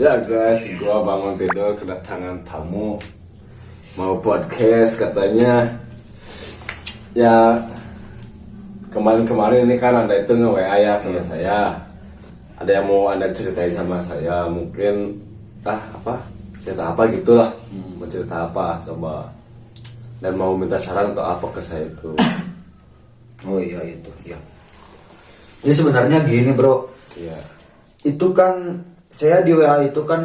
Ya guys, gua bangun tidur kedatangan tamu mau podcast katanya. Ya kemarin ini kan Anda itu nge-WA ya sama saya. Ada yang mau Anda ceritain sama saya, mungkin cerita apa gitulah. Mau cerita apa sama dan mau minta saran atau apa ke saya itu. Oh iya itu ya. Jadi sebenarnya gini bro. Iya. Itu kan saya di WA itu kan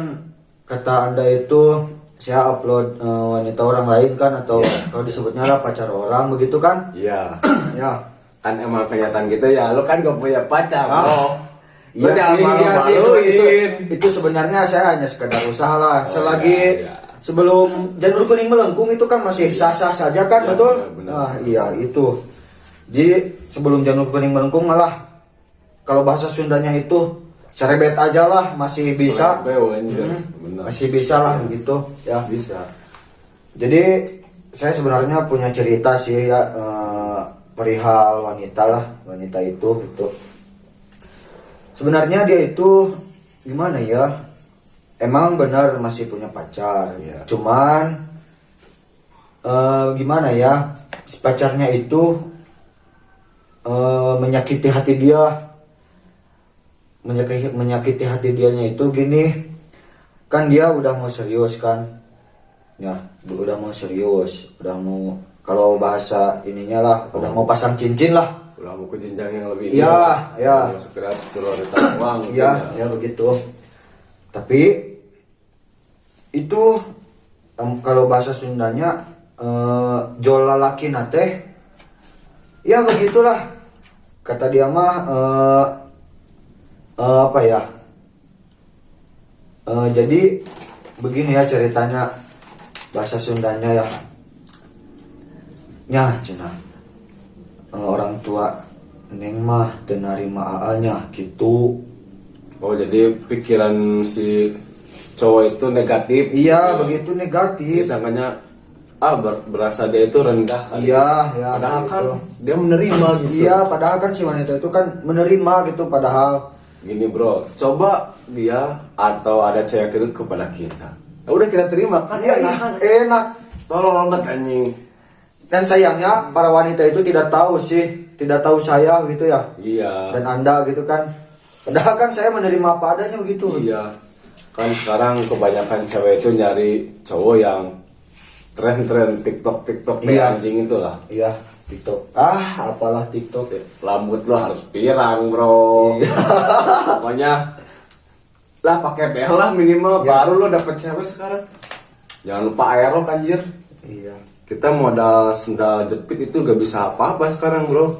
kata Anda itu saya upload wanita orang lain kan, atau kalau disebutnya lah pacar orang begitu kan? Iya. Ya. Kan emang kenyataan gitu ya, lo kan gak punya pacar bro. Iya sih, itu sebenarnya saya hanya sekedar usaha lah. Selagi sebelum janur kuning melengkung itu kan masih sah-sah saja kan, betul? Benar. Iya itu. Jadi sebelum janur kuning melengkung malah kalau bahasa Sundanya itu serebet aja lah, masih bisa. Masih bisa lah begitu ya. Bisa. Jadi saya sebenarnya punya cerita sih ya, perihal wanita itu gitu. Sebenarnya dia itu gimana ya? Emang benar masih punya pacar. Ya. Cuman gimana ya? Si pacarnya itu menyakiti hati dia. Menyakiti hati dianya itu gini. Kan dia udah mau serius kan. Ya, udah mau serius, udah mau, kalau bahasa ininya lah, udah mau pasang cincin lah. Udah mau ke jenjang yang lebih Iya. Sekedar prioritas uang. Iya, ya begitu. Tapi itu kalau bahasa Sundanya jol lalaki nate. Ya begitulah. Kata dia mah jadi begini ya ceritanya, bahasa Sundanya ya. Nya cenah. Orang tua neng mah teu narima aa-nya gitu. Oh, jadi pikiran si cowok itu negatif. Iya, begitu negatif. Sangkanya berasa dia itu rendah kali. Iya, ya. Padahal gitu. kan dia menerima gitu. Iya, padahal kan si wanita itu kan menerima gitu padahal. Gini bro, coba dia atau ada cewek itu kepada kita. Ya udah kita terima kan. Iya, enak. Tolong banget anjing. Dan sayangnya para wanita itu tidak tahu saya gitu ya. Iya. Dan Anda gitu kan. Padahal kan saya menerima apa adanya begitu. Iya. Kan sekarang kebanyakan cewek itu nyari cowok yang tren TikTok Iya. anjing itu lah. Iya, TikTok. Apalah TikTok ya. Rambut lo harus pirang bro. Iya. Pokoknya lah pakai behel lah minimal, Iya. baru lo dapet cewek sekarang. Jangan lupa aerok anjir. Iya. Kita modal sendal jepit itu gak bisa apa-apa sekarang bro.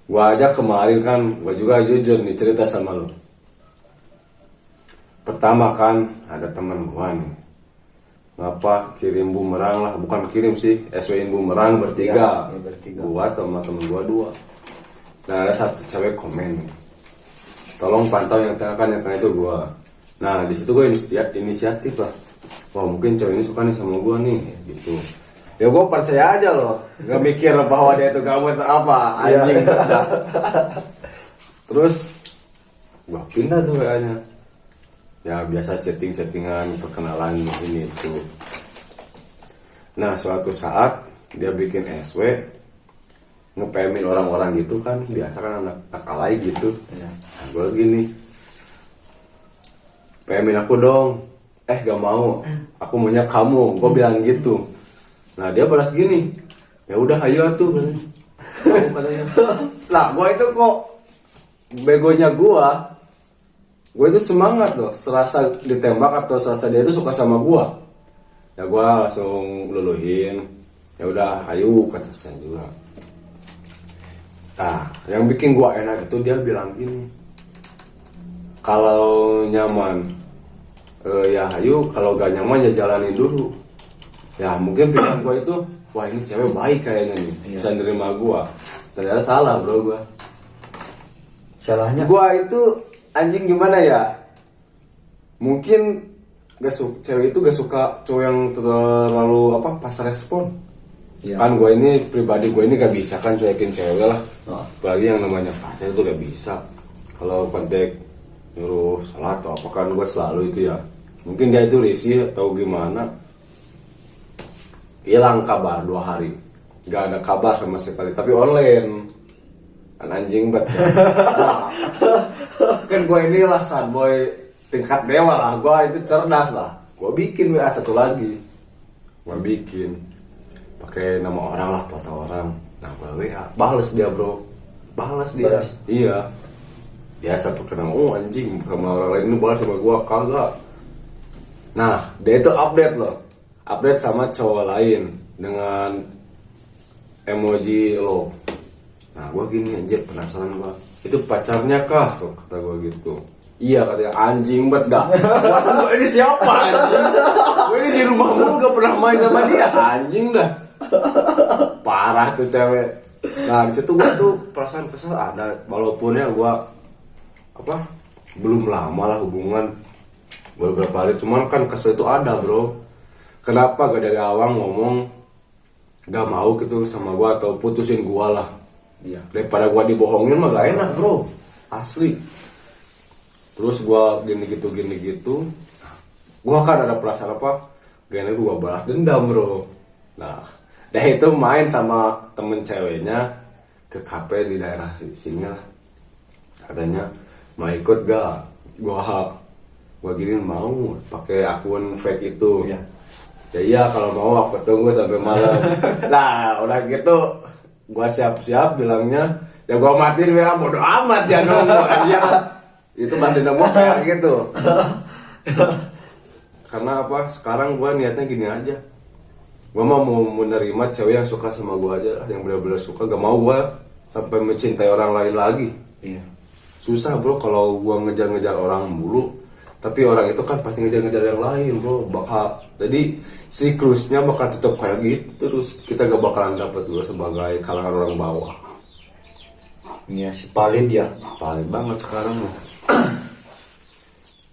Gua aja kemarin kan, gua juga jujur nih cerita sama lo. Pertama kan ada teman gua nih, ngapa kirim bumerang lah, bukan kirim sih, SW-in bumerang bertiga. Ya, bertiga. Gua sama temen gua 2. Nah ada satu cewek komen, tolong pantau yang tengah kan, yang tengah itu gua. Nah di situ gua inisiatif lah. Wah mungkin cewek ini suka nih sama gua nih gitu. Ya gua percaya aja loh, nggak mikir bahwa dia itu gabut atau apa, anjing. Terus gua pindah tuh WA-nya. Ya biasa chattingan perkenalan ini itu. Nah suatu saat dia bikin SW, nge-PM-in orang-orang gitu kan, biasa kan anak alay gitu. Iya. Nah, gue gini, PM-in aku dong. Gak mau, aku maunya kamu. Gue bilang gitu. Nah dia balas gini, ya udah ayo tuh. Lah gue itu kok begonya gue itu semangat loh, serasa ditembak atau serasa dia itu suka sama gue. Ya gue langsung luluhin, ya udah ayo kata saya juga. Nah yang bikin gue enak itu dia bilang gini, kalau nyaman ya ayo, kalau gak nyaman ya jalanin dulu. Ya mungkin pikiran gue itu, wah ini cewek baik kayaknya nih, bisa nerima gue. Ternyata salah bro gue. Salahnya? Gue itu anjing gimana ya, mungkin cewek itu gak suka cowok yang terlalu pas respon. Iya. Kan gue ini pribadi gue ini gak bisa kan cuekin cewek lah. Apalagi yang namanya pacar itu gak bisa. Kalau kontak nyuruh salah atau apa, kan gue selalu itu ya, mungkin dia itu risih atau gimana, hilang kabar 2 hari, nggak ada kabar sama sekali, tapi online kan anjing banget ya. Nah, kan gue inilah sad boy tingkat dewa lah, gue itu cerdas lah, gue bikin WA satu lagi, gue bikin pakai nama orang lah, foto orang, nah gue WA balas dia bro, balas dia. Balas? Iya, biasa perkenalan, oh anjing sama orang lain ini balas sama gue kagak. Nah dia itu update loh, update sama cowok lain dengan emoji love. Nah gue gini, anjir penasaran gue, itu pacarnya kah? So kata gue gitu. Iya katanya, anjing banget dah. Waduh ini siapa anjing? Gue ini di rumah mulu gak pernah main sama dia, anjing dah. Parah tuh cewek. Nah disitu gue tuh perasaan kesel ada, walaupun ya gue apa belum lama lah hubungan, baru beberapa hari, cuman kan kesel itu ada bro. Kenapa gak dari awal ngomong gak mau gitu sama gue atau putusin gue lah. Iya. Daripada gue dibohongin mah gak enak bro, asli. Terus gue gini gitu, gue kan ada perasaan apa, gak enak, gue balas dendam bro. Nah dah itu main sama temen ceweknya ke kafe di daerah sini lah, katanya mau ikut gak, gue gini mau pakai akun fake itu. Iya. Ya iya kalau mau aku tunggu sampai malam. Nah udah gitu gue siap-siap bilangnya, ya gue matiin WA, bodo amat ya nunggu aja. Itu banding nemu kayak gitu. Karena apa, sekarang gue niatnya gini aja, gue mau menerima cewek yang suka sama gue aja lah, yang benar-benar suka, gak mau gue sampai mencintai orang lain lagi. Iya. Susah bro kalau gue ngejar-ngejar orang mulu, tapi orang itu kan pasti ngejar-ngejar yang lain bro, bakal jadi siklusnya bakal tetap kayak gitu terus, kita gak bakalan dapat gue sebagai kalangan orang bawah. Iya sih, valid ya. Paling banget sekarang loh.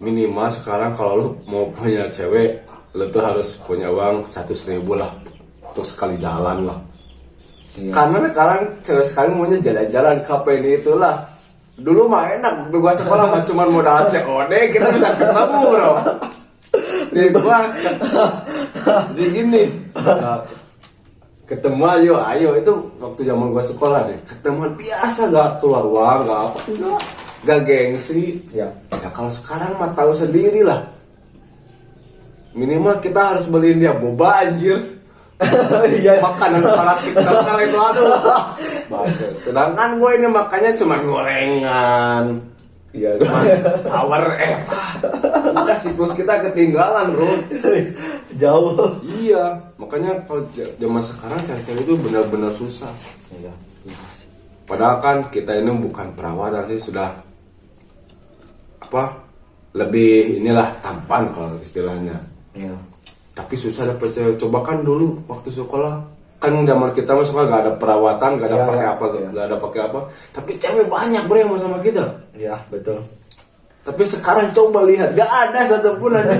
Minimal sekarang kalau lu mau punya cewek, lu tuh harus punya uang 100.000 lah untuk sekali jalan lah. Iya. Karena sekarang cewek sekarang maunya jalan-jalan kafe ini itulah. Dulu mah enak, waktu gua sekolah mah cuma modal COD kita bisa ketemu bro. Jadi gua jadi gini, ketemu ayo itu waktu zaman gua sekolah deh, ketemuan biasa, gak keluar uang, gak apa, gak gengsi. Ya. Ya kalau sekarang mah tahu sendiri lah, minimal kita harus beliin dia boba anjir. Iya. Makanan para kita sekarang itu aduh. Bagus. Sedangkan gue ini makannya cuma gorengan. Iya. Cuma power udah siklus kita ketinggalan bro. Jauh. Iya. Makanya kalau zaman sekarang cari cewek itu benar-benar susah. Iya. Padahal kan kita ini bukan perawat, sih sudah apa lebih inilah tampan kalau istilahnya. Iya. Tapi susah dapet cewek. Coba kan dulu waktu sekolah, kan zaman kita mah sekolah gak ada perawatan, gak ada Ya, pakai ya, apa, ya. gak ada pakai apa. Tapi cewek banyak bro yang mau sama kita. Iya, betul. Tapi sekarang coba lihat, gak ada satupun aja.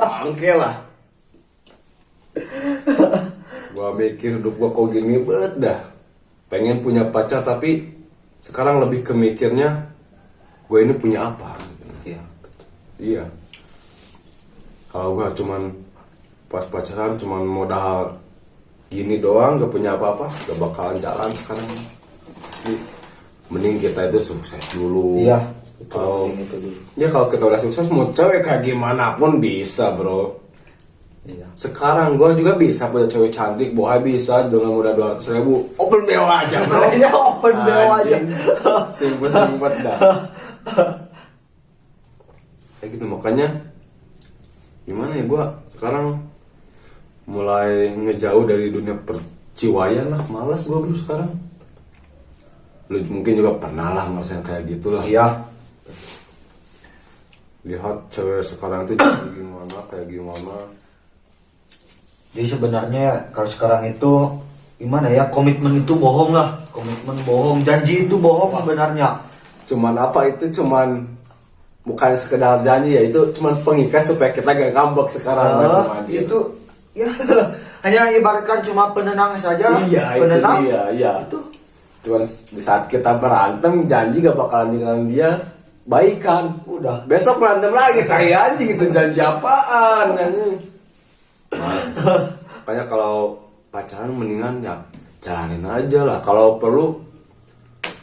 Bangke lah. Gua mikir hidup gua kok gini bet dah. Pengen punya pacar tapi sekarang lebih kemikirnya gue ini punya apa. Iya. Iya. Kalau gua cuman pas pacaran cuman modal gini doang, gak punya apa-apa, gak bakalan jalan sekarang. Asli. Mending kita itu sukses dulu. Iya. Kalau itu dulu. ya kalau kita udah sukses, mau cewek kayak gimana pun bisa bro. Iya. Sekarang gua juga bisa punya cewek cantik, boy bisa dengan modal 200.000. Open BO aja bro. Iya, open BO aja. Simpet dah. Kayak gitu, makanya gimana ya, gua sekarang mulai ngejauh dari dunia perciwaan lah, malas gua bro sekarang. Lu mungkin juga pernah lah ngerasain kayak gitulah. Iya. Lihat cewek sekarang tuh kayak gimana. Jadi sebenarnya kalau sekarang itu gimana ya, komitmen itu bohong lah, komitmen bohong, janji itu bohong sebenarnya. Cuman apa itu, cuman bukan sekedar janji ya, itu cuman pengikat supaya kita gak ngambek sekarang. Itu ya hanya ibaratkan cuma penenang saja. Iya, penenang. itu dia, iya. Itu Cuman di saat kita berantem janji gak bakalan ninggalin dia, baikan, Udah. besok berantem lagi kayak anjing, itu janji apaan anjing. Makanya kalau pacaran mendingan ya jalanin aja lah. Kalau perlu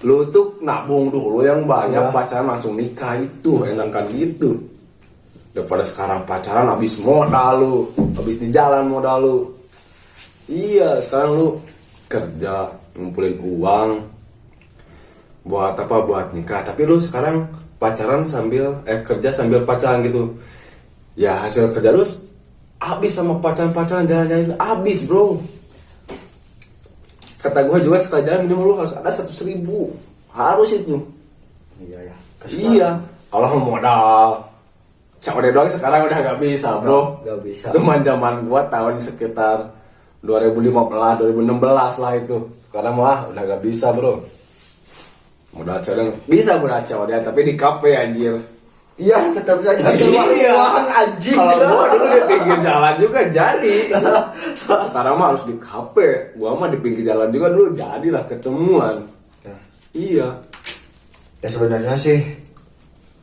lu tuh nabung dulu yang banyak, pacaran langsung nikah, itu enakan gitu. Daripada sekarang pacaran habis modal lu, habis di jalan modal lu. Iya, sekarang lu kerja ngumpulin uang buat apa, buat nikah. Tapi lu sekarang pacaran sambil kerja sambil pacaran gitu. Ya hasil kerja lu habis sama pacaran jalan-jalan habis, bro. Kata gue juga sekali jalan minimal lu harus ada 100.000, harus itu. Iya ya. Iya, kalau modal COD doang sekarang udah gak bisa, bro. Gak bisa. Cuman zaman gua tahun sekitar 2015, 2016 lah itu. Sekarang mah udah gak bisa, bro. Modal COD bisa, modal COD tapi di kafe anjir. Iya, tetap saja keluar uang anjing. Kalau gua dulu di pinggir jalan juga jadi. Sekarang mah harus di kafe. Gua mah di pinggir jalan juga dulu jadilah ketemuan. Ya. Iya. Ya sebenarnya sih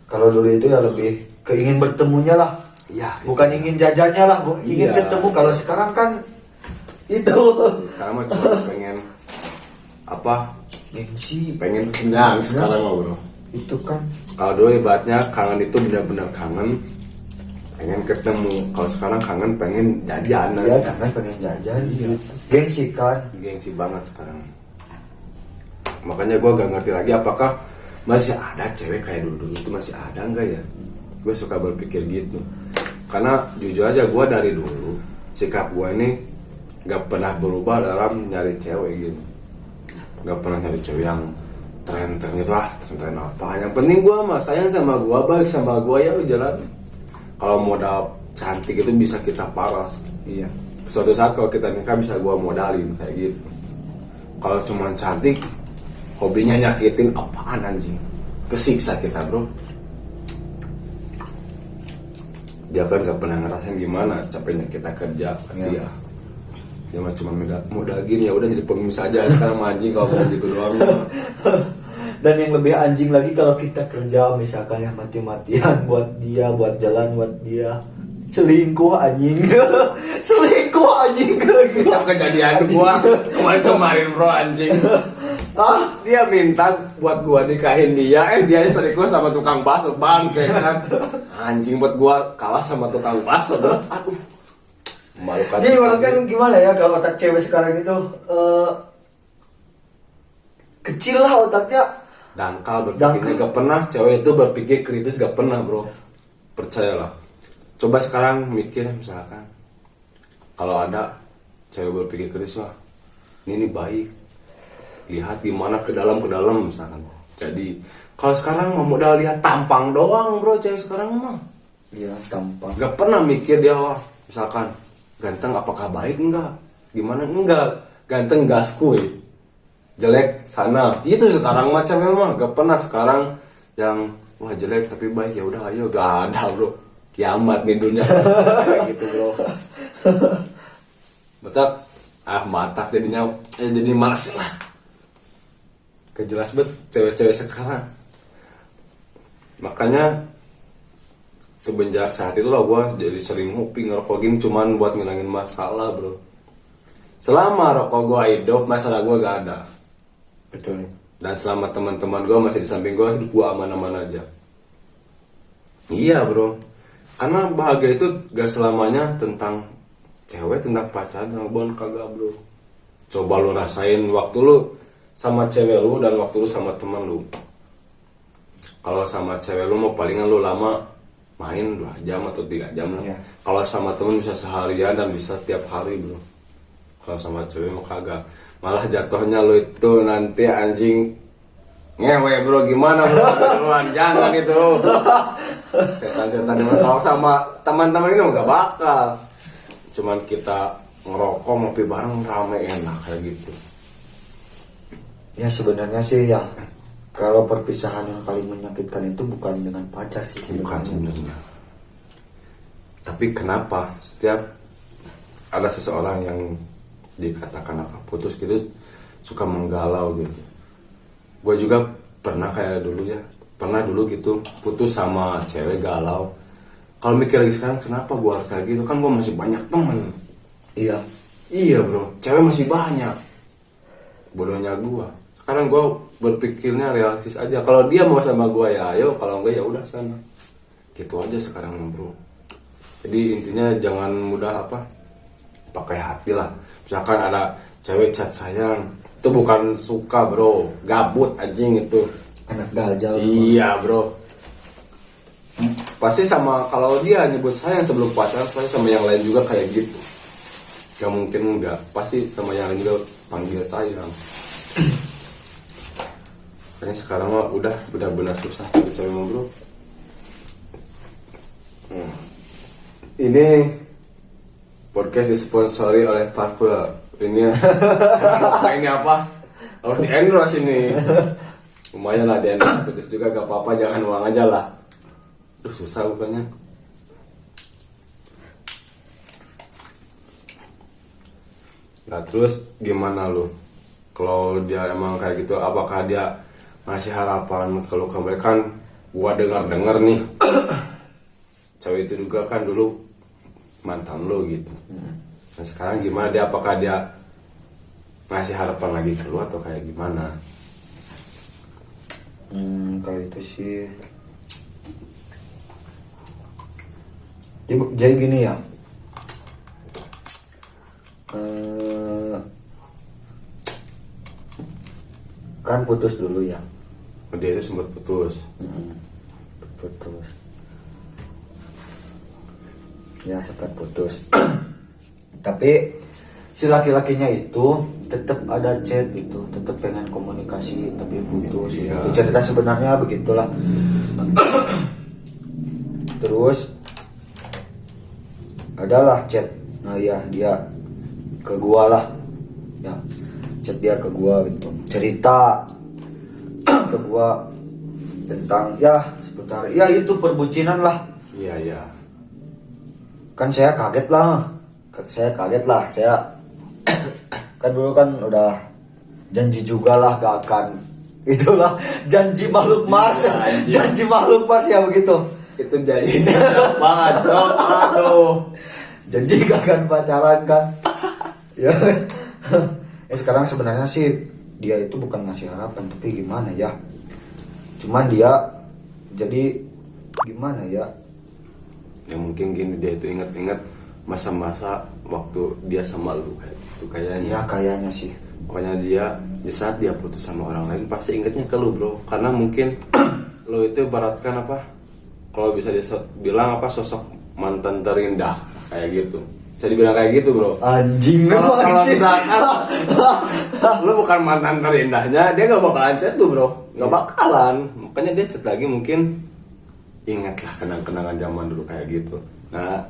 kalau dulu itu ya lebih keingin bertemunya lah. Iya. Bukan ingin jajannya lah, ingin Iya. ketemu. Kalau sekarang kan itu Sekarang mah cuma pengen apa? gengsi. Pengen kenyang sekarang mah, bro. Itu kan Kalau dulu ibaratnya kangen itu benar-benar kangen, pengen ketemu. Kalau sekarang kangen pengen jajan. iya kan pengen jajan. Gengsi kan. Gengsi banget sekarang. Makanya gue gak ngerti lagi apakah masih ada cewek kayak dulu itu, masih ada enggak ya? Gue suka berpikir gitu. Karena jujur aja gue dari dulu sikap gue ini gak pernah berubah dalam nyari cewek gitu. Gak pernah nyari cewek yang tren gitu lah, tren apa. Yang penting gue mah sayang sama gue, baik sama gue, ya jalan. Kalau modal cantik itu bisa kita paras. Iya. Suatu saat kalau kita nikah bisa gue modalin kayak gitu. Kalau cuma cantik, hobinya nyakitin, apaan anjing? Kesiksa kita, bro. Dia kan gak pernah ngerasain gimana capeknya kita kerja pasti ya. Dia mah cuma modal gini, ya udah jadi pengemis aja. Sekarang mah anjing kalau mau gitu doang. Dan yang lebih anjing lagi kalau kita kerja misalkan ya mati-matian buat dia, buat jalan buat dia, selingkuh anjing. Selingkuh anjing. Kita kejadian gua kemarin bro anjing. Dia minta buat gua nikahin dia, dia selingkuh sama tukang bakso, bangke kan. Anjing, buat gua kalah sama tukang bakso, bro. Aduh. Memalukan. Jadi kan gimana ya kalau otak cewek sekarang itu kecil lah otaknya. Dangkal berpikir, gak pernah cewek itu berpikir kritis, gak pernah, bro. Percayalah. Coba sekarang mikir misalkan kalau ada cewek berpikir kritis, wah ini baik, lihat gimana ke dalam misalkan. Jadi kalau sekarang mau modal lihat tampang doang, bro. Cewek sekarang mah Iya, tampang. gak pernah mikir dia, wah misalkan ganteng apakah baik, enggak, gimana, enggak, ganteng gas kuy, jelek sana. Itu sekarang macam memang gak pernah sekarang yang wah jelek tapi baik, ya udah ayo, gak ada, bro. Kiamat nih dunia kayak gitu, bro. Betul. Matak jadinya jadi malas lah. Kejelas bet cewek-cewek sekarang. Makanya semenjak saat itu lah gue jadi sering ngopi, ngerokok gini cuman buat ngilangin masalah, bro. Selama rokok gue hidup, masalah gue gak ada. Betul. Dan selama teman-teman gue masih di samping gue, hidup gue aman-aman aja. Iya, bro. Karena bahagia itu gak selamanya tentang cewek, tentang pacaran, tentang kagak, bro. Coba lu rasain waktu lu sama cewek lu dan waktu lu sama teman lu. Kalau sama cewek lu mau palingan lu lama main 2 jam atau 3 jam lah. Iya. Kalau sama temen bisa seharian dan bisa tiap hari, bro. Kalau sama cewek mah kagak. Malah jatuhnya lu itu nanti anjing ngewe, bro. Gimana, bro? Beneran jangan itu. Setan-setan yang tahu sama teman-teman ini gak bakal. Cuman kita ngerokok ngopi bareng rame enak kayak gitu. Ya sebenarnya sih ya kalau perpisahan yang paling menyakitkan itu bukan dengan pacar sih. Bukan sebenarnya. Tapi kenapa setiap ada seseorang yang dikatakan apa putus gitu suka menggalau gitu. Gue juga pernah kayak dulu ya, pernah dulu gitu putus sama cewek galau. Kalau mikir lagi sekarang kenapa gue harus kayak gitu, kan gue masih banyak temen. Iya bro, cewek masih banyak. Bodohnya gue. Sekarang gue berpikirnya realistis aja. Kalau dia mau sama gue ya ayo, kalau enggak ya udah sana. Gitu aja sekarang bro. Jadi intinya jangan mudah pakai hati lah. Misalkan ada cewek chat sayang, itu bukan suka bro, gabut anjing itu. Anak dajal. Iya bro. Pasti sama, kalau dia nyebut sayang sebelum pacaran pasti sama yang lain juga kayak gitu. Gak mungkin enggak, pasti sama yang lain juga panggil sayang. Kayaknya sekarang mah udah benar-benar susah cewek mah bro. Ini podcast disponsori oleh Parfum. Ini ini apa? Harus di endorse ini. Lumayan lah di endorse, pedes juga gak apa-apa, jangan uang aja lah. Duh susah bukannya. Nah terus gimana lu? Kalau dia emang kayak gitu, apakah dia ngasih harapan kalau kamu kan? Gua dengar nih. Cewek itu juga kan dulu mantan lo gitu. Nah sekarang gimana dia, apakah dia ngasih harapan lagi ke lo atau kayak gimana? Kalau itu sih jadi gini ya, kan putus dulu ya. Dia itu sempat putus. Putus ya, sempat putus. Tapi si laki-lakinya itu tetap ada chat gitu, tetap pengen komunikasi tapi putus. Iya. Itu cerita sebenarnya begitulah. Terus adalah chat, nah ya dia ke gua lah ya, chat dia ke gua gitu, cerita ke gua tentang ya seputar ya itu perbucinan lah. Iya. Kan saya kaget lah, saya kan dulu kan udah janji juga lah gak akan, itulah janji makhluk Mars. Janji makhluk Mars ya begitu. Itu janjinya banget cok. Aduh, Janji gak akan pacaran kan. Ya. Sekarang sebenarnya sih dia itu bukan ngasih harapan, tapi gimana ya, cuman dia jadi gimana ya, ya mungkin gini, dia itu ingat-ingat masa-masa waktu dia sama lu kayak gitu kayaknya. ya kayaknya sih. Makanya dia di saat dia putus sama orang lain pasti ingetnya ke lu bro, karena mungkin lu itu ibaratkan kalau bisa bilang sosok mantan terindah kayak gitu, bisa dibilang kayak gitu bro. Anjing Kalau memang sih. misalkan lu bukan mantan terindahnya, dia gak bakalan chat tuh bro, gak bakalan. Makanya dia chat lagi mungkin ingatlah kenang-kenangan zaman dulu kayak gitu. Nah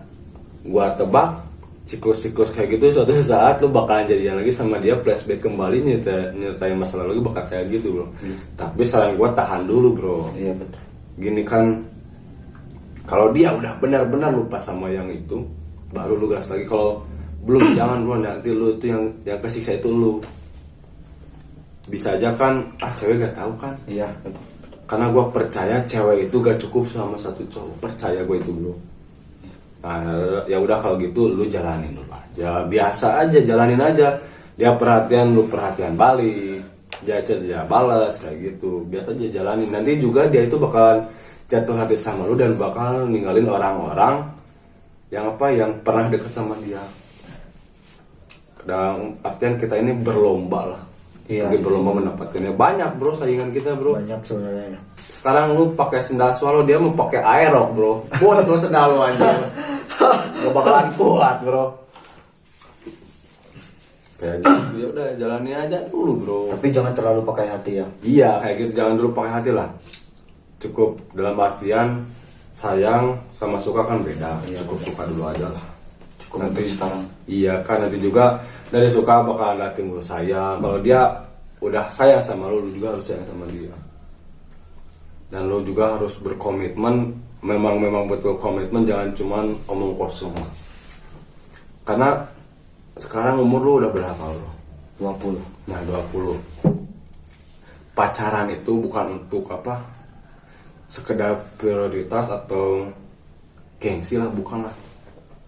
gua tebak siklus-siklus kayak gitu suatu saat lu bakalan jadian lagi sama dia, flashback kembali nyeritain masa lalu bakal kayak gitu bro. Tapi saran gua tahan dulu bro. Iya betul. Gini kan, kalau dia udah benar-benar lupa sama yang itu, baru lu gas lagi. Kalau belum jangan bro, nanti lu itu yang kesiksa itu lu. Bisa aja kan cewek gak tahu kan. Iya betul. Karena gue percaya cewek itu gak cukup sama satu cowok, percaya gue itu bro. Nah ya udah kalau gitu lu jalanin dulu aja, biasa aja, jalanin aja. Dia perhatian, lu perhatian balik, dia chat dia balas kayak gitu, biasa aja jalanin. Nanti juga dia itu bakalan jatuh hati sama lu dan bakal ninggalin orang-orang yang pernah deket sama dia. Dan artian kita ini berlomba lah. Iya, Mungkin berlomba mendapatkannya. Banyak bro saingan kita bro. Banyak sebenarnya. Sekarang lu pakai sendal swallow, dia mau pakai aerok bro. Buat tuh sendal lu anjir. Gak bakalan kuat bro. Kayak gitu ya udah jalani aja dulu bro. Tapi jangan terlalu pakai hati ya. Iya kayak gitu, jangan dulu pakai hati lah. Cukup dalam artian sayang sama suka kan beda. Iya, Cukup suka dulu aja lah. Cukup untuk sekarang. Iya kan nanti juga dari suka bakal ada timbul sayang. Kalau dia udah sayang sama lu juga harus sayang sama dia. Dan lu juga harus berkomitmen, memang betul komitmen, jangan cuman omong kosong. Karena sekarang umur lu udah berapa bro? 20. Nah 20. Pacaran itu bukan untuk sekedar prioritas atau gengsi lah, bukan lah.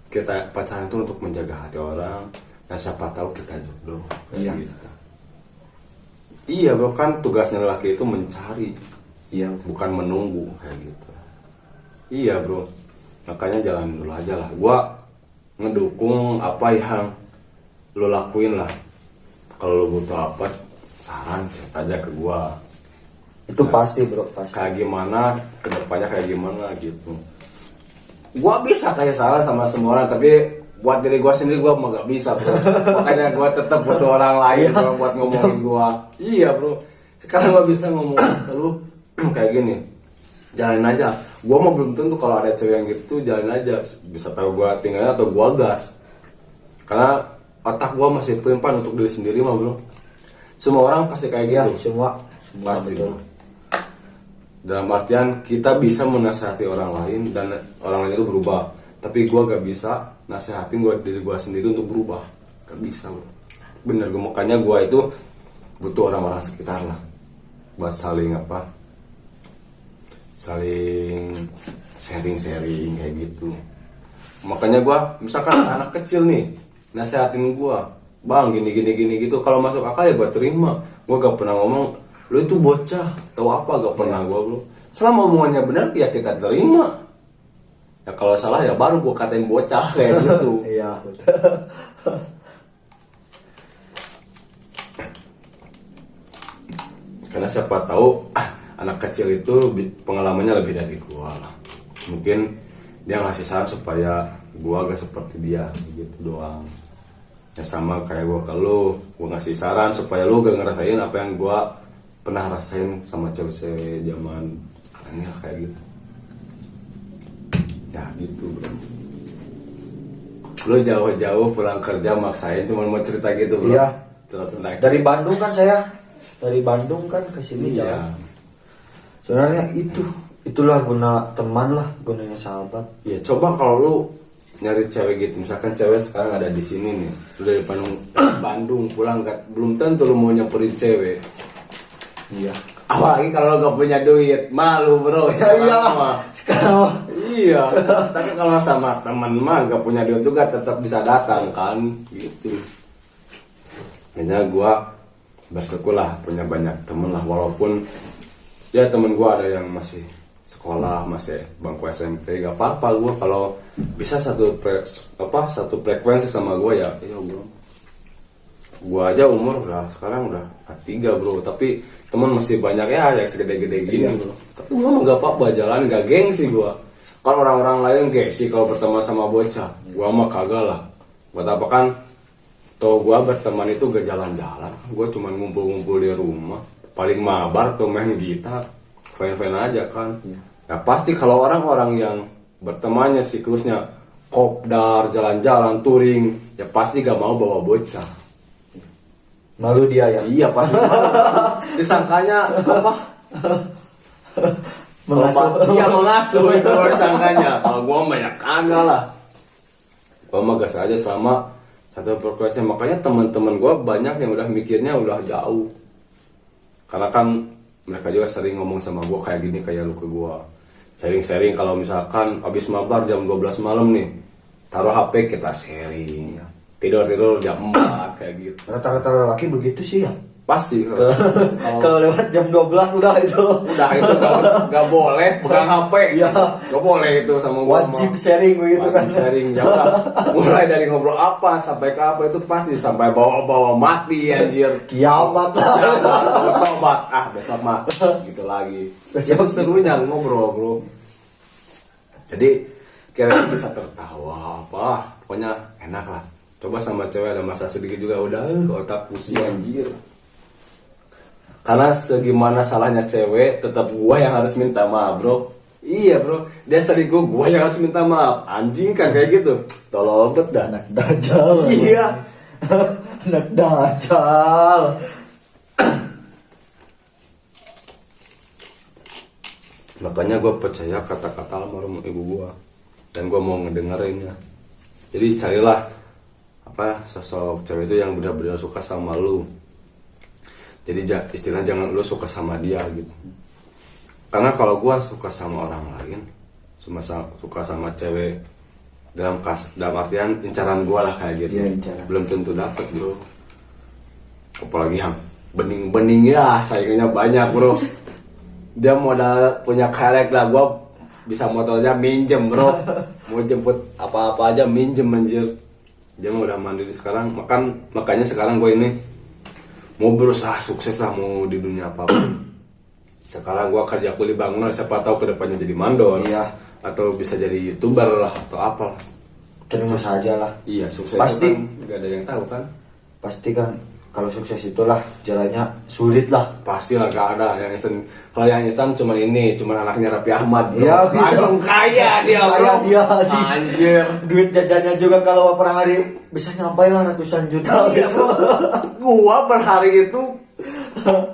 Kita pacaran itu untuk menjaga hati orang, dan siapa tahu kita jodoh. Iya. Gitu. Iya bro, kan tugasnya lelaki itu mencari, Iya. bukan menunggu kayak gitu. Iya bro, makanya jalan dulu aja lah. Gua ngedukung apa yang lo lakuin lah. Kalau lo butuh apa, saran chat aja ke gua. Itu pasti bro, pasti. Kayak gimana, kedepannya kayak gimana gitu. Gua bisa kayak saran sama semua orang, tapi buat diri gua sendiri gua mah gak bisa bro. Makanya gua tetap butuh orang lain bro, buat ngomongin gua. Iya bro, sekarang gua bisa ngomong ke lu kayak gini, jalanin aja. Gua mau belum tentu kalau ada cewek yang gitu, jalanin aja. Bisa tahu gua tinggalnya atau gua gas. Karena otak gua masih pelimpan untuk diri sendiri mah bro. Semua orang pasti kayak Iya, gitu. semua Pasti betul. bro. Dalam artian kita bisa menasihati orang lain dan orang lain itu berubah, tapi gua gak bisa nasihatin diri gua sendiri untuk berubah. Gak bisa bro. Bener, makanya gua itu butuh orang-orang sekitar lah buat saling sharing kayak gitu. Makanya gua misalkan anak kecil nih nasihatin gua, bang gini gitu, kalau masuk akal ya gua terima. Gua gak pernah ngomong lu itu bocah, tahu apa, gak pernah gua bro. Selama omongannya benar ya kita terima. Ya kalau salah ya baru gua katain bocah kayak gitu. Iya. Karena siapa tahu anak kecil itu pengalamannya lebih dari gua lah. Mungkin dia ngasih saran supaya gua gak seperti dia gitu doang. Ya sama kayak gua ke lu, gua ngasih saran supaya lu gak ngerasain apa yang gua pernah rasain sama cewek-cewek zaman sekarang kayak gitu. Ya gitu bro. Lu jauh-jauh pulang kerja maksain cuma mau cerita gitu bro. Iya. Cerita tentang Dari Bandung kan saya. Dari Bandung kan ke sini iya. ya. Sebenarnya itulah guna teman lah, gunanya sahabat. Ya coba kalau lu nyari cewek gitu, misalkan cewek sekarang ada di sini nih, lu dari Bandung pulang kan, belum tentu lu mau nyamperin cewek. Iya. Apalagi kalau gak punya duit, malu bro. Sekarang Iya. Tapi kalau sama teman mah gak punya duit juga tetap bisa datang kan, gitu. Kayaknya gua bersyukur lah punya banyak temen lah, walaupun ya temen gua ada yang masih sekolah, masih bangku SMP, gak apa-apa gua kalau bisa satu frekuensi sama gua ya bro. Gua aja umur sekarang udah 3 bro, tapi teman masih banyak ya yang segede-gede gini bro. Tapi gua mah gak apa-apa, jalan gak gengsi gua. Kan orang-orang lain gengsi kalau berteman sama bocah, gua mah kagak lah. Buat apa kan? Tuh gua berteman itu gak jalan-jalan, gua cuma ngumpul-ngumpul di rumah, paling mabar tuh main gitar, fine-fine aja kan. Ya pasti kalau orang-orang yang bertemannya siklusnya kopdar, jalan-jalan, touring, ya pasti gak mau bawa bocah. malu dia ya. Iya pasti malu. Disangkanya apa? Mengasuh. Iya mengasuh itu disangkanya. Kalau gua mah ya kagak lah. Gua mah gas aja selama satu frekuensi. Makanya teman-teman gua banyak yang udah mikirnya udah jauh. Karena kan mereka juga sering ngomong sama gua kayak gini, kayak lu ke gua. Sharing-sharing kalau misalkan habis mabar jam 12 malam nih, taruh HP kita sharing. Tidur jam 4 kayak gitu. Rata-rata lelaki begitu sih ya. Pasti Kalau lewat jam 12 udah itu. gak boleh pegang HP. Iya. Gak boleh itu sama gua. Wajib sharing begitu kan. Wajib sharing ya udah. Mulai dari ngobrol apa sampai ke apa itu pasti sampai bawa-bawa mati anjir. Kiamat lah. Kiamat, tobat. Besok mah gitu lagi. Besok serunya ngobrol, bro. Jadi kira-kira bisa tertawa apa, pokoknya enak lah. Coba sama cewek ada masa sedikit juga udah otak pusing anjir. Karena segimana salahnya cewek, tetap gua yang harus minta maaf bro. Iya bro, dia selingkuh, gua yang harus minta maaf. Anjing kan kayak gitu. Tolol bet dah. Anak dajal. Iya. Anak dajal. Makanya gua percaya kata-kata almarhum ibu gua, dan gua mau ngedengerinnya. Jadi carilah sosok cewek itu yang benar-benar suka sama lu. Jadi istilah jangan lu suka sama dia gitu. Karena kalau gue suka sama orang lain, suka sama cewek dalam artian incaran gue lah kayak gitu. Iya, incaran. Belum tentu dapat bro. Apalagi yang bening-bening ya, saingannya banyak bro. Dia modal punya kelek lah, gue bisa motornya minjem bro. Mau jemput apa-apa aja minjem anjir. Dia mah udah mandiri sekarang, makanya sekarang gue ini mau berusaha sukses lah, mau di dunia apapun. Sekarang gua kerja kuli bangunan, siapa tahu kedepannya jadi mandor. Iya. Atau bisa jadi YouTuber lah atau apa. Terima saja lah. Iya, sukses Pasti. itu kan gak ada yang tahu kan. Pasti kan kalau sukses itulah jalannya sulit lah. Pasti lah, gak ada yang instan. Kalau yang instan cuma anaknya Raffi Ahmad bro. Iya, Langsung kaya dia bro. Kaya dia, anjir. Duit jajannya juga kalau per hari bisa nyampe lah ratusan juta Iya, gitu. Gua per hari itu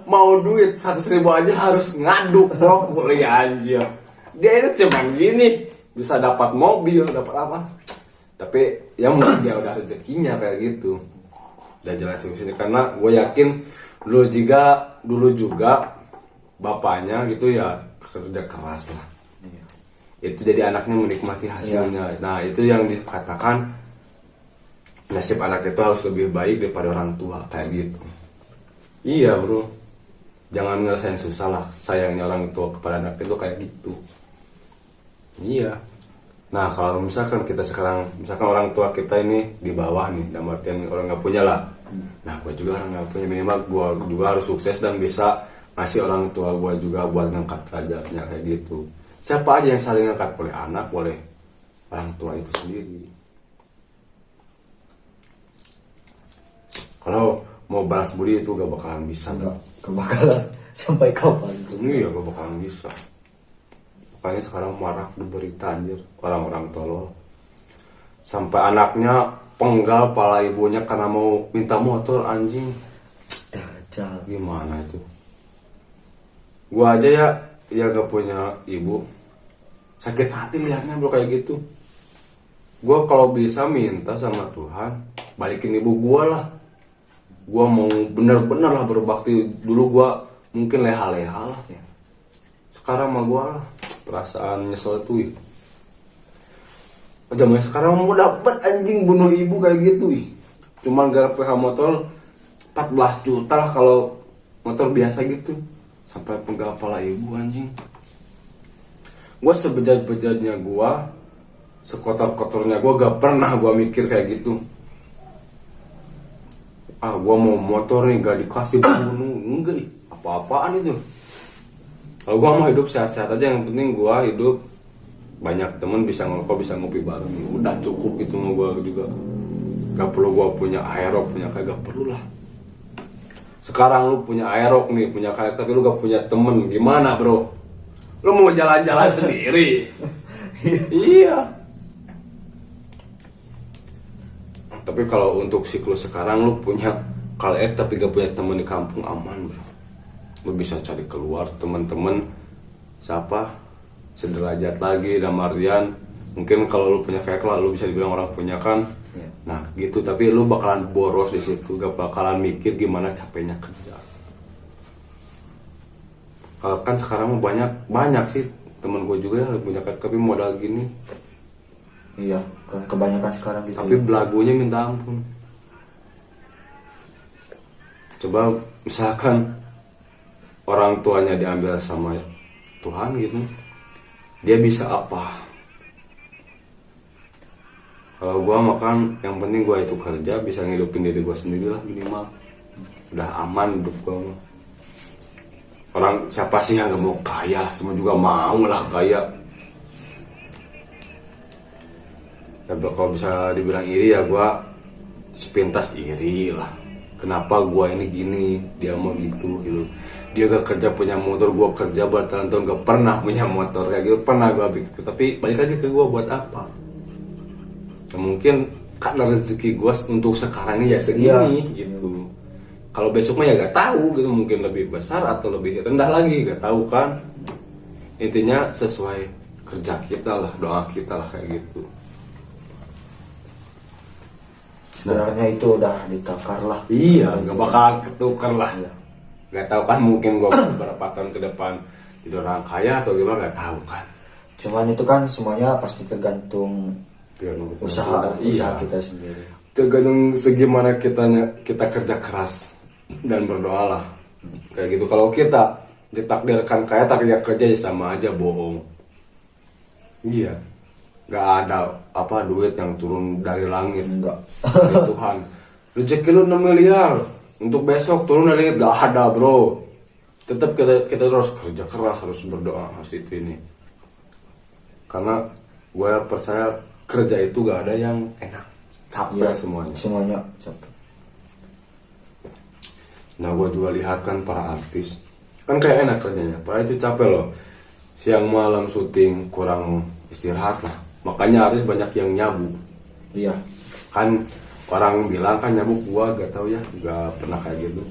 mau duit 100.000 aja harus ngaduk bro, kuliah anjir. Dia itu cuman gini, bisa dapat mobil, dapat apa. Tapi ya mungkin dia udah rezekinya kayak gitu. Dan jelas sini karena gue yakin dulu juga bapaknya gitu ya kerja keras lah. Itu jadi anaknya menikmati hasilnya. Nah itu yang dikatakan nasib anak itu harus lebih baik daripada orang tua kayak gitu. Iya bro, jangan ngerasain susah lah. Sayangnya orang tua kepada anak itu kayak gitu. Iya. Nah kalau misalkan kita sekarang, misalkan orang tua kita ini di bawah nih, dalam artian orang nggak punya lah. Nah gue juga orang nggak punya, minimal gue juga harus sukses dan bisa ngasih orang tua gue juga buat ngangkat derajatnya kayak gitu. Siapa aja yang saling ngangkat, boleh anak, boleh orang tua itu sendiri. Kalau mau balas budi itu gak bakalan bisa. Enggak kebakalan sampai kapan. Iya gak bakalan bisa. Makanya sekarang marak di berita anjir, orang-orang tolol. Sampai anaknya penggal pala ibunya karena mau minta motor anjing. Dajjal. Gimana itu? Gua aja ya gak punya ibu. Sakit hati liatnya bro kayak gitu. Gua kalau bisa minta sama Tuhan balikin ibu gua lah. Gua mau bener-bener lah berbakti. Dulu gua mungkin leha-leha lah ya. Sekarang mah gua lah perasaan nyesel tuh. Zaman sekarang mau dapet anjing bunuh ibu kayak gitu ih. Cuman gara PH motor 14 juta lah kalau motor biasa gitu. Sampai penggal kepala ibu anjing. Gua sebejat-bejatnya gua, sekotor-kotornya gua gak pernah gua mikir kayak gitu. Ah gua mau motor nih gak dikasih bunuh, enggak ih. Apa-apaan itu. Kalau gua mau hidup sehat-sehat aja, yang penting gua hidup banyak temen, bisa ngerokok, bisa ngopi bareng. Udah cukup itu mau gua juga. Gak perlu gua punya aerok, punya kayak gak perlu lah. Sekarang lu punya aerok nih, punya kayak, tapi lu gak punya temen, gimana bro? Lu mau jalan-jalan sendiri? Iya. Tapi kalau untuk siklus sekarang lu punya kalek tapi gak punya temen di kampung, aman bro. Lu bisa cari keluar teman-teman siapa sederajat lagi, dalam artian mungkin kalau lu punya kayak lah lu bisa dibilang orang punya kan. Nah gitu, tapi lu bakalan boros di situ, gak bakalan mikir gimana capeknya kerja. Kalau kan sekarang banyak sih temen gue juga yang punya kayak tapi modal gini. Iya, kan kebanyakan sekarang gitu. Tapi belagunya minta ampun. Coba misalkan orang tuanya diambil sama Tuhan gitu, dia bisa apa? Kalau gua makan, yang penting gua itu kerja, bisa ngidupin diri gua sendiri lah minimal. Udah aman hidup gua. Orang siapa sih yang gak mau kaya? Semua juga mau lah kaya. Ya kalau bisa dibilang iri ya gua sepintas iri lah. Kenapa gua ini gini, dia mau gitu. Dia gak kerja punya motor, gua kerja bertahun-tahun gak pernah punya motor kayak gitu. Pernah gua begitu, tapi balik lagi ke gua buat apa? Ya mungkin karena rezeki gua untuk sekarang ini ya segini gitu. Kalau besok mah ya gak tahu gitu, mungkin lebih besar atau lebih rendah lagi, gak tahu kan. Intinya sesuai kerja kita lah, doa kita lah kayak gitu. Sebenarnya itu udah ditakar lah. Iya, gak bakal ketukar lah. Iya. Gak tahu kan, mungkin gua beberapa tahun ke depan jadi orang kaya atau gimana nggak tahu kan. Cuman itu kan semuanya pasti tergantung Tergantung usaha iya. kita sendiri. Tergantung segimana kita kerja keras dan berdoalah kayak gitu. Kalau kita ditakdirkan kaya tapi ya kerja ya sama aja bohong. Iya, nggak ada apa duit yang turun dari langit. Enggak. Ya Tuhan, rezeki lu 6 miliar untuk besok turun dari langit, nggak ada bro. Tetap kita harus kerja keras, harus berdoa, harus itu ini. Karena gue percaya kerja itu gak ada yang enak, capek Iya, semuanya. capek. Nah gue juga lihat kan para artis kan kayak enak kerjanya, padahal itu capek loh. Siang malam syuting, kurang istirahat lah. Makanya artis banyak yang nyabu. Iya. Kan orang bilang kan nyabu, gua gak tahu ya, gak pernah kayak gitu.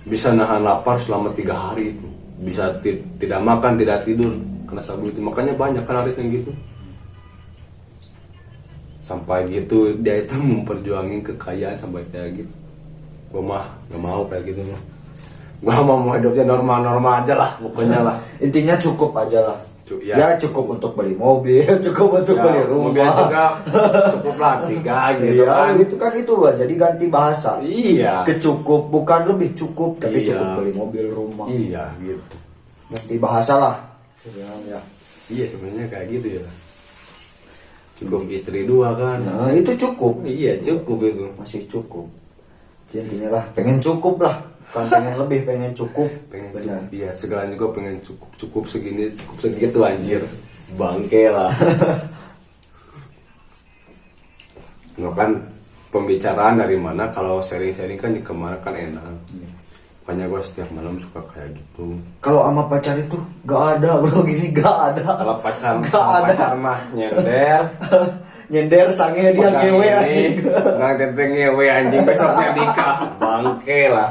Bisa nahan lapar selama 3 hari itu. Bisa tidak makan, tidak tidur karena sabu itu. Makanya banyak kan artis yang gitu. Sampai gitu dia itu memperjuangin kekayaan sampai kayak gitu. Gua mah gak mau kayak gitu mah. Gua mau hidupnya normal-normal aja lah pokoknya lah. Intinya cukup aja lah. Ya. Ya cukup untuk beli mobil, cukup untuk beli rumah. Mobil juga cukup lah 3 gitu Iya, kan. itu kan itu Bah. Jadi ganti bahasa. Iya. Kecukup bukan lebih cukup, tapi Iya. cukup beli mobil, rumah. Iya gitu. Ganti bahasa lah sebenarnya. Iya sebenarnya kayak gitu ya. Cukup istri 2 kan. Nah, itu cukup. Iya cukup itu. Masih cukup. Jadi intinya lah, pengen cukup lah. Bukan pengen lebih, pengen cukup. Pengen Benar. cukup. Iya segalanya juga pengen cukup segini, cukup segitu anjir. Bangke lah. Nah kan pembicaraan dari mana, kalau sharing-sharing kan di kemana kan enak. Makanya gue setiap malam suka kayak gitu. Kalau sama pacar itu gak ada bro, gini gak ada. Kalau pacar Gak sama ada. pacar mah nyender. Nyender sange dia Pegang ngewe ini, anjing. nggak teteng ngewe anjing, besoknya nikah. Bangke lah.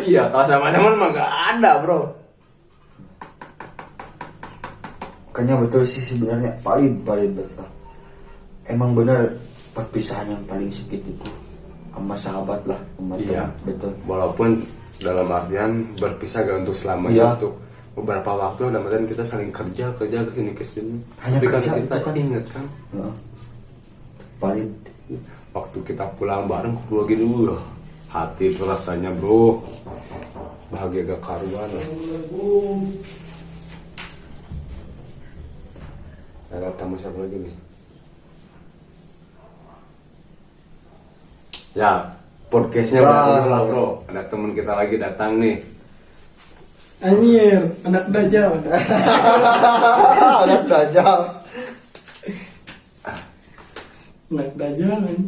Iya, kalau sama teman mah gak ada bro. Makanya betul sih sebenarnya paling betul. Emang benar perpisahan yang paling sakit itu sama sahabat lah, sama Iya, teman. Betul. walaupun dalam artian berpisah gak untuk selamanya, Iya. untuk beberapa waktu, dalam artian kita saling kerja kesini. Hanya Tapi kan kerja kita itu kan. inget kan, Heeh. Paling waktu kita pulang bareng berdua gitu, hati itu rasanya bro, bahagia gak karuan. Ada tamu siapa lagi nih? Ya, podcastnya Wah. baru lah bro. Ada teman kita lagi datang nih. Anjir, anak dajal. anak dajal. Anak dajal anjing.